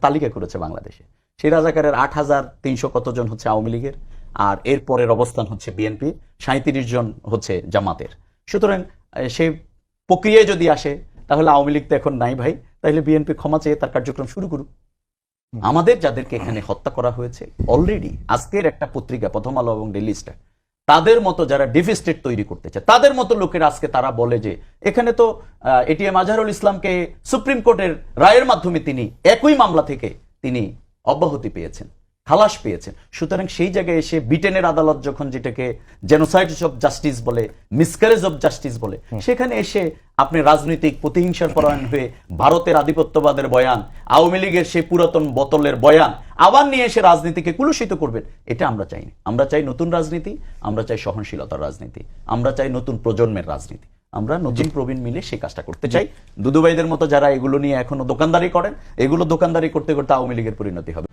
তালিকা করেছে বাংলাদেশে, সেই রাজাকারের 8,300 কতজন হচ্ছে আওয়ামী লীগের, আর এর পরের অবস্থান হচ্ছে বিএনপি, 37 জন হচ্ছে জামাতের। সুতরাং সেই প্রক্রিয়ায় যদি আসে তাহলে আওয়ামী লীগ তো এখন নাই ভাই, তাহলে বিএনপি ক্ষমা চেয়ে তার কার্যক্রম শুরু করুক। আমাদের যাদেরকে এখানে হত্যা করা হয়েছে অলরেডি, আজকের একটা পত্রিকা প্রথম আলো এবং ডেইলি স্টার, তাদের মতো যারা ডিপ স্টেট তৈরি করতে চায় তাদের মতো লোকের আজকে তারা বলে যে এখানে তো এটিএম আজহারুল ইসলামকে সুপ্রিম কোর্টের রায়ের মাধ্যমে তিনি একই মামলা থেকে তিনি অব্যাহতি পেয়েছেন, খালাস পেয়েছেন। সুতরাং সেই জায়গায় এসে ব্রিটেনের আদালত যখন যেটাকে জেনোসাইড অফ জাস্টিস বলে, মিসক্যারেজ অফ জাস্টিস বলে, সেখানে এসে আপনি রাজনৈতিক প্রতিহিংসার পরায়ণ হয়ে ভারতের আধিপত্যবাদের বয়ান, আওয়ামী লীগের সেই পুরাতন বোতলের বয়ান আবার নিয়ে এসে রাজনীতিকে কুলুষিত করবেন, এটা আমরা চাই না। আমরা চাই নতুন রাজনীতি, আমরা চাই সহনশীলতার রাজনীতি, আমরা চাই নতুন প্রজন্মের রাজনীতি, আমরা নতুন প্রবীণ মিলে সেই কাজটা করতে চাই। দুদুভাইদের মতো যারা এগুলো নিয়ে এখনো দোকানদারি করেন, এগুলো দোকানদারি করতে করতে আওয়ামী লীগের পরিণতি হবে।